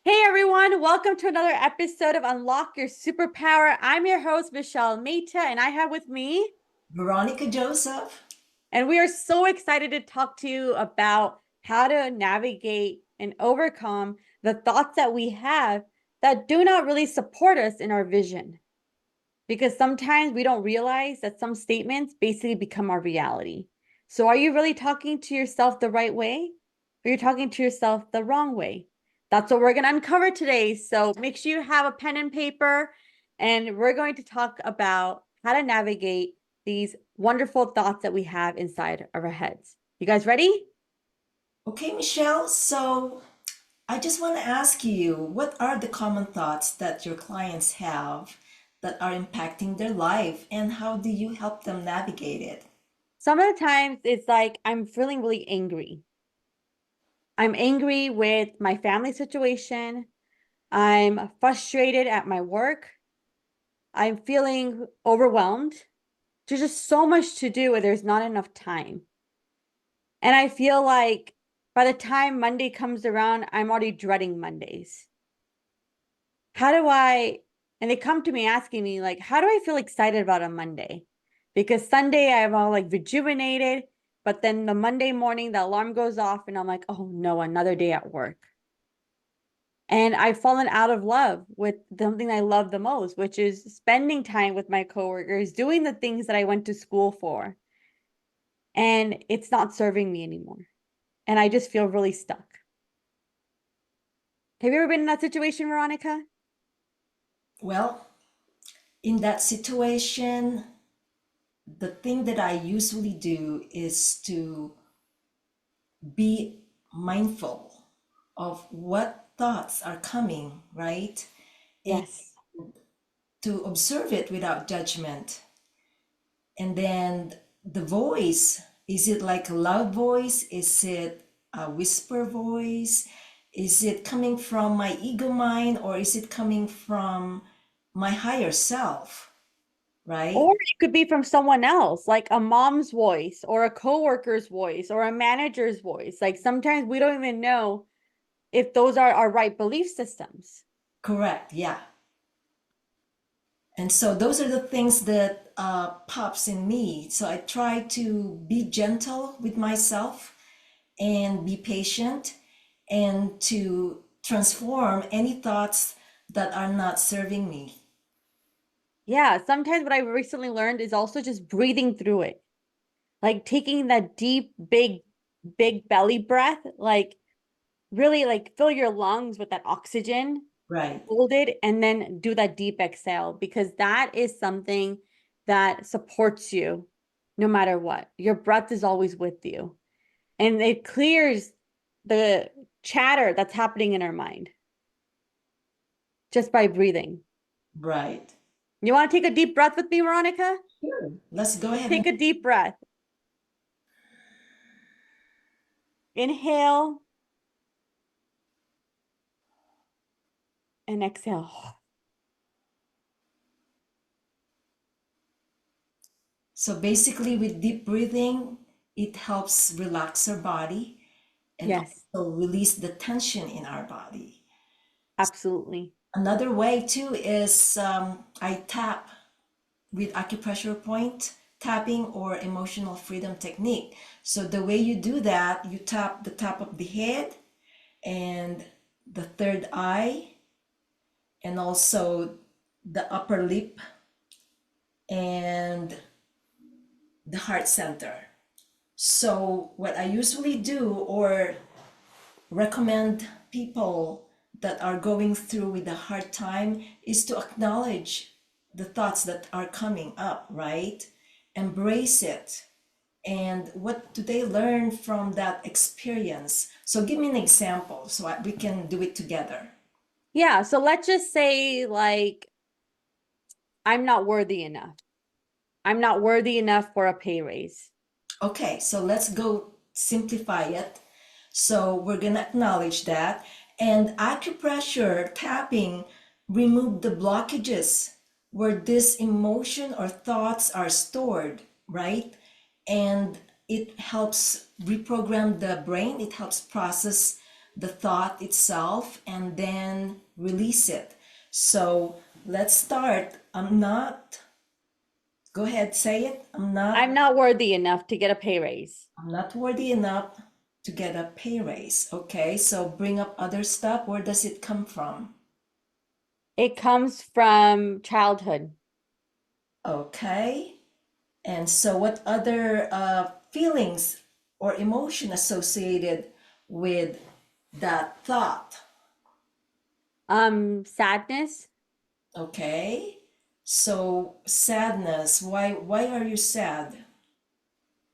Hey everyone, welcome to another episode of Unlock Your Superpower. I'm your host, Michelle Mehta, and I have with me, Veronica Joseph. and we are so excited to talk to you about how to navigate and overcome the thoughts that we have that do not really support us in our vision. Because sometimes we don't realize that some statements basically become our reality. So, are you really talking to yourself the right way? Or you're talking to yourself the wrong way? That's what we're going to uncover today. So, make sure you have a pen and paper, and we're going to talk about how to navigate these wonderful thoughts that we have inside of our heads. You guys ready? Okay, Michelle. So I just want to ask you, what are the common thoughts that your clients have that are impacting their life, and how do you help them navigate it? Some of the times it's like I'm feeling really angry. I'm angry with my family situation. I'm frustrated at my work. I'm feeling overwhelmed. There's just so much to do and there's not enough time. And I feel like by the time Monday comes around, I'm already dreading Mondays. How do I, and they come to me asking me, like, how do I feel excited about a Monday? Because Sunday I'm all like rejuvenated, but then the Monday morning, the alarm goes off and I'm like, oh no, another day at work. And I've fallen out of love with something I love the most, which is spending time with my coworkers, doing the things that I went to school for. And it's not serving me anymore. And I just feel really stuck. Have you ever been in that situation, Veronica? Well, in that situation, the thing that I usually do is to be mindful of what thoughts are coming, right? And Yes. to observe it without judgment. And then the voice, is it like a loud voice? Is it a whisper voice? Is it coming from my ego mind, or is it coming from my higher self, right? Or it could be from someone else, like a mom's voice or a coworker's voice or a manager's voice. Like sometimes we don't even know if those are our right belief systems. Correct, yeah. And so those are the things that pops in me. So I try to be gentle with myself and be patient, and to transform any thoughts that are not serving me. Yeah, sometimes what I recently learned is also just breathing through it. Like taking that deep, big belly breath, like really like fill your lungs with that oxygen, Right. hold it, and then do that deep exhale because that is something that supports you no matter what. Your breath is always with you. And it clears the chatter that's happening in our mind just by breathing. Right. You want to take a deep breath with me, Veronica? Sure. Let's go ahead and Take a deep breath. Inhale and exhale. so basically with deep breathing, it helps relax our body and Yes, also release the tension in our body. absolutely. Another way too is I tap with acupressure point tapping or emotional freedom technique. So the way you do that, you tap the top of the head and the third eye, and also the upper lip and the heart center. So what I usually do, or recommend people that are going through with a hard time, is to acknowledge the thoughts that are coming up, right? Embrace it. And what do they learn from that experience? So give me an example so we can do it together. Yeah, so let's just say like I'm not worthy enough. I'm not worthy enough for a pay raise. Okay, so let's go simplify it. So we're gonna acknowledge that. And acupressure tapping remove the blockages where this emotion or thoughts are stored, right? And it helps reprogram the brain. It helps process the thought itself and then release it. So let's start. Go ahead, say it. I'm not worthy enough to get a pay raise. I'm not worthy enough to get a pay raise. Okay, so bring up other stuff. Where does it come from? It comes from childhood. Okay. And so, what other feelings or emotion associated with that thought? Sadness. Okay. So, sadness. Why are you sad?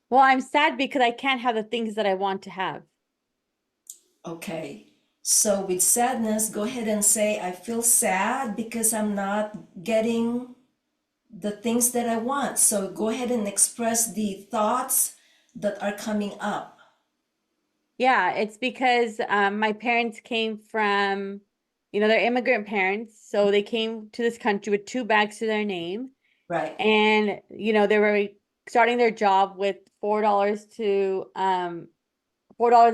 Well, I'm sad because I can't have the things that I want to have. Okay. So, with sadness, go ahead and say, I feel sad because I'm not getting the things that I want. So, go ahead and express the thoughts that are coming up. Yeah, it's because my parents came from, they're immigrant parents. So they came to this country with two bags to their name. Right. And, they were starting their job with $4 to $4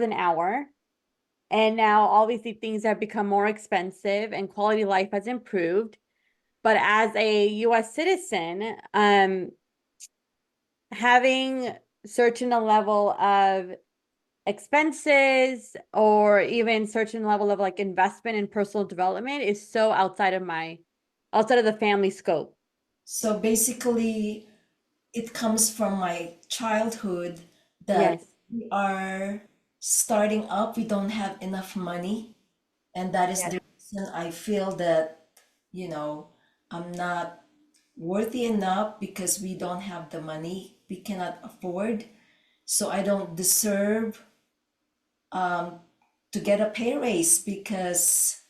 an hour. And now obviously things have become more expensive and quality of life has improved. But as a US citizen, having certain level of expenses or even certain level of like investment in personal development is so outside of the family scope. So, basically, it comes from my childhood that Yes. we are starting up, we don't have enough money. And that is Yes. the reason I feel that, you know, I'm not worthy enough because we don't have the money, we cannot afford. So I don't deserve to get a pay raise because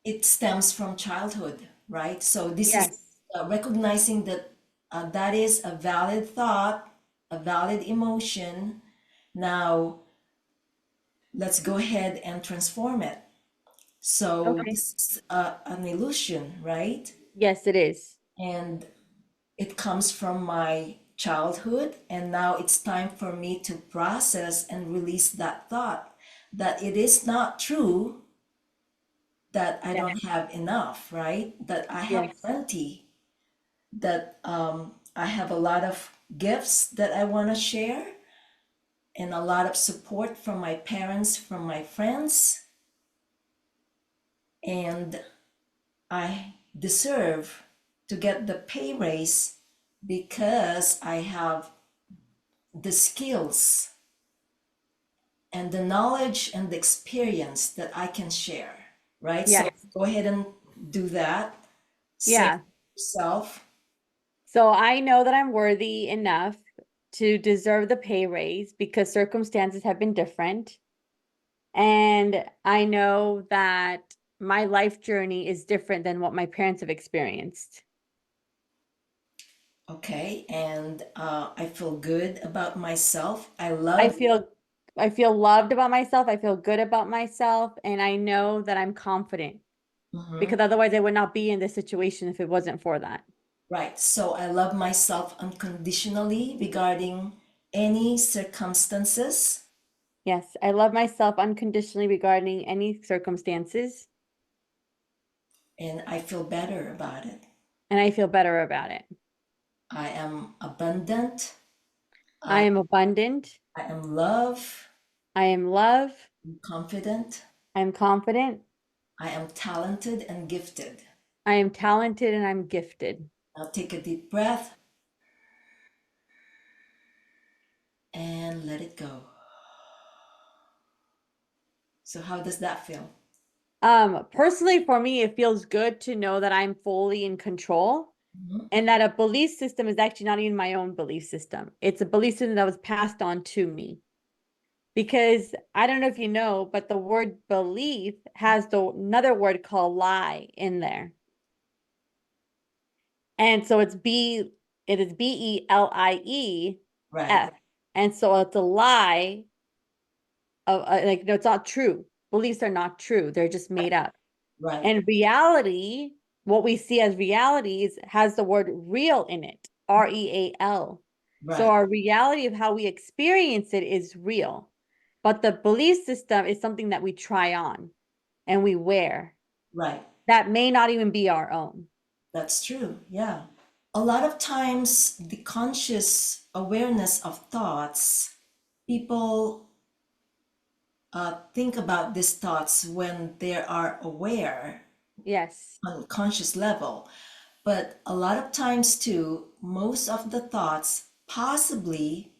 it stems from childhood, right? So this is Yes. recognizing that that is a valid thought, a valid emotion. Now, let's go ahead and transform it. So Okay. this is an illusion, right? Yes, it is. And it comes from my childhood, and now it's time for me to process and release that thought that it is not true that I Yes. don't have enough, right? That I have Yes. plenty, that I have a lot of gifts that I want to share, and a lot of support from my parents, from my friends, and I deserve to get the pay raise because I have the skills and the knowledge and the experience that I can share, right? So Yes. go ahead and do that. Say to Yeah. yourself, So I know that I'm worthy enough to deserve the pay raise because circumstances have been different. And I know that my life journey is different than what my parents have experienced. okay, and I feel good about myself. I I love. feel I feel loved about myself. I feel good about myself, and I know that I'm confident Mhm. because otherwise I would not be in this situation if it wasn't for that. Right. So I love myself unconditionally regarding any circumstances, Yes, I love myself unconditionally regarding any circumstances, and I feel better about it. and I feel better about it. I am abundant. I I, am abundant. I am love. I am love. I'm confident. I'm confident. I am talented and gifted. I am talented and I'm gifted. Now take a deep breath and let it go. So, how does that feel? Personally for me, it feels good to know that I'm fully in control Mhm. and that a belief system is actually not even my own belief system. It's a belief system that was passed on to me. Because I don't know if you know, but the word belief has another word called lie in there. And so it is Right, BELIEF. And so it's a lie of like, no, it's not true. Beliefs are not true. They're just made up. right, And reality, what we see as reality has the word real in it, REAL. So right, our reality of how we experience it is real. But the belief system is something that we try on and we wear Right. that may not even be our own. That's true. Yeah. A lot of times, the conscious awareness of thoughts, people think about these thoughts when they are aware Yes. on conscious level. But a lot of times, too, most of the thoughts possibly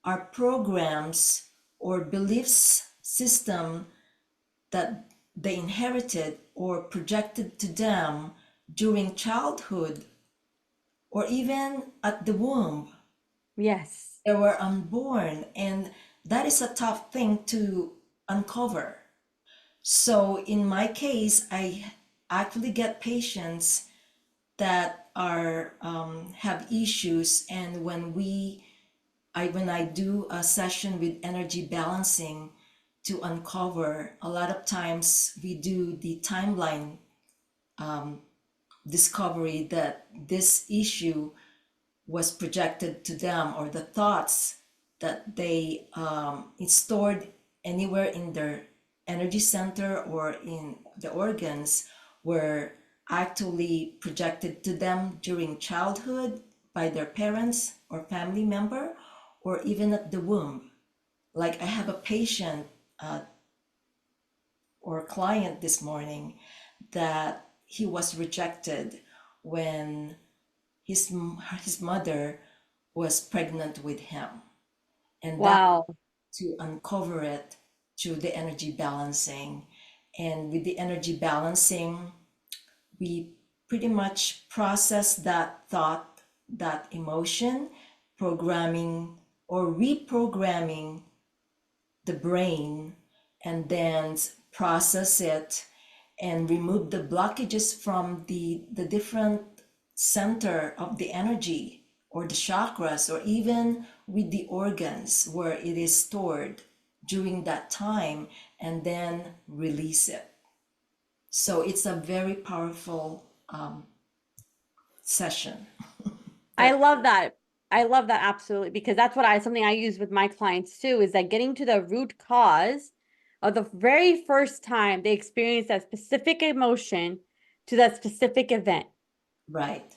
are programs or beliefs system that they inherited or projected to them during childhood or even at the womb. Yes. They were unborn, and that is a tough thing to uncover. So in my case, I actually get patients that are have issues, and when I do a session with energy balancing to uncover, a lot of times we do the timeline discovery that this issue was projected to them, or the thoughts that they it's stored anywhere in their energy center or in the organs were actually projected to them during childhood by their parents or family member, or even at the womb. Like I have a patient or client this morning that he was rejected when his mother was pregnant with him, and that Wow. to uncover it through the energy balancing. And with the energy balancing, we pretty much process that thought, that emotion, programming or reprogramming the brain, and then process it and remove the blockages from the different center of the energy or the chakras, or even with the organs where it is stored during that time, and then release it. So it's a very powerful session. I That love that. I love that absolutely, because that's what something I use with my clients too, is that getting to the root cause of the very first time they experience that specific emotion to that specific event. right.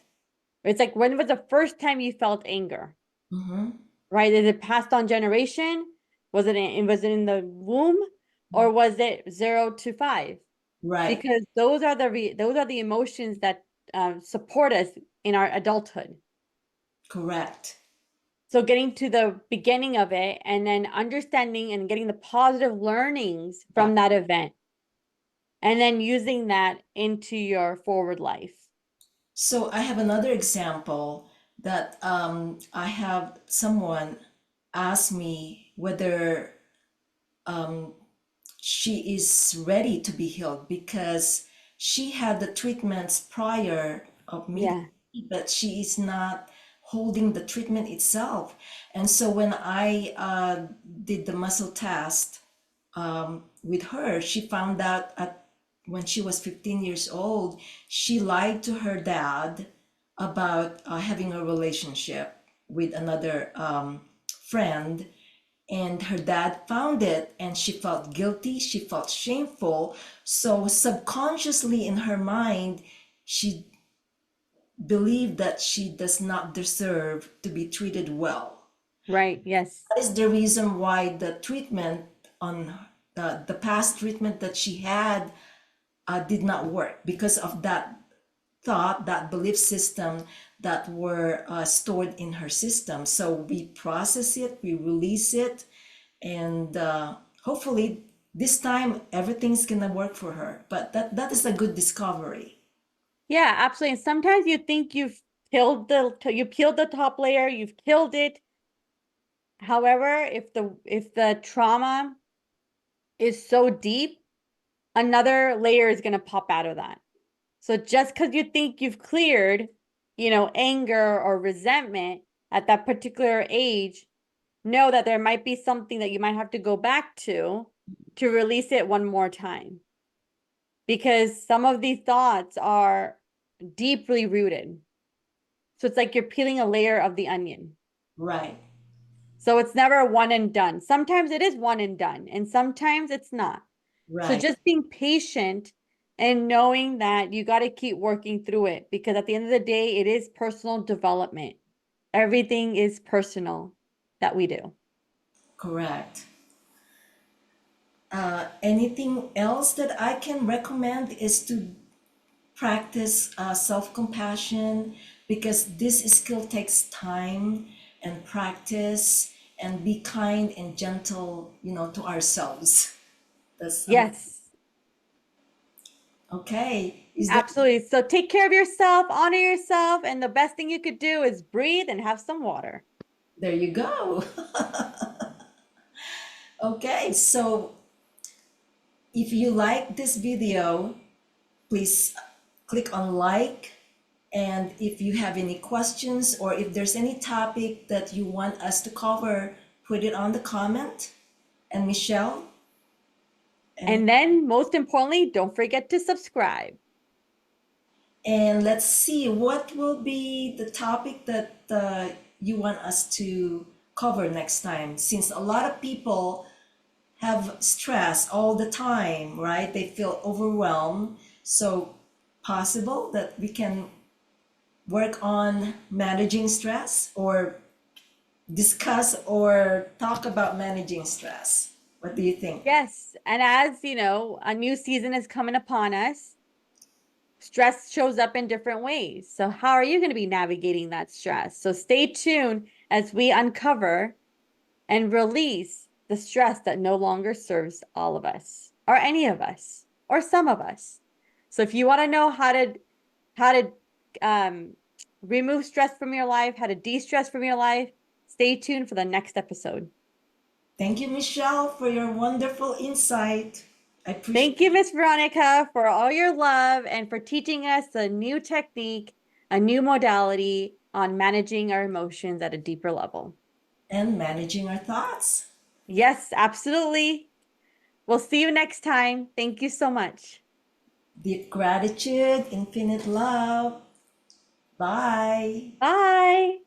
It's like, when was the first time you felt anger? Mm-hmm. Right? Is it passed on generation? Was it in the womb, or was it 0 to 5? Right. Because those are the emotions that support us in our adulthood. Correct. So getting to the beginning of it and then understanding and getting the positive learnings Yeah. from that event, and then using that into your forward life. So I have another example that I have someone ask me whether she is ready to be healed because she had the treatments prior of meeting Yeah. me, but she is not holding the treatment itself. And so when I did the muscle test with her, she found out when she was 15 years old, she lied to her dad about having a relationship with another friend, and her dad found it, and she felt guilty, she felt shameful. So subconsciously in her mind, she believed that she does not deserve to be treated well. Right. Yes. That is the reason why the treatment on the past treatment that she had did not work, because of that thought, that belief system that were stored in her system. So we process it, we release it, and hopefully this time everything's gonna work for her. But that is a good discovery. Yeah, absolutely. And sometimes you think you peeled the top layer, you've killed it. However, if the trauma is so deep, another layer is going to pop out of that. So just because you think you've cleared, anger or resentment at that particular age, know that there might be something that you might have to go back to release it one more time. Because some of these thoughts are deeply rooted. So it's like you're peeling a layer of the onion. Right. So it's never a one and done. Sometimes it is one and done, and sometimes it's not. So Right. just being patient and knowing that you got to keep working through it, because at the end of the day, it is personal development. Everything is personal that we do. Correct. Anything else that I can recommend is to practice self-compassion, because this skill takes time and practice, and be kind and gentle, to ourselves. That's Yes, okay. Is there absolutely. So take care of yourself, honor yourself, and the best thing you could do is breathe and have some water. There you go. Okay, so if you like this video, please click on like. And if you have any questions, or if there's any topic that you want us to cover, put it on the comment. And Michelle, And then, most importantly, don't forget to subscribe. and let's see what will be the topic that you want us to cover next time, since a lot of people have stress all the time, right? They feel overwhelmed. So possible that we can work on managing stress, or discuss or talk about managing stress. What do you think? Yes. And as you know, a new season is coming upon us. Stress shows up in different ways. So, how are you going to be navigating that stress? So, stay tuned as we uncover and release the stress that no longer serves all of us, or any of us, or some of us. So, if you want to know how to remove stress from your life, how to de-stress from your life, stay tuned for the next episode. Thank you, Michelle, for your wonderful insight. I appreciate Thank you, Miss Veronica, for all your love and for teaching us a new technique, a new modality on managing our emotions at a deeper level. and managing our thoughts. Yes, absolutely. We'll see you next time. Thank you so much. Deep gratitude, infinite love. Bye. Bye.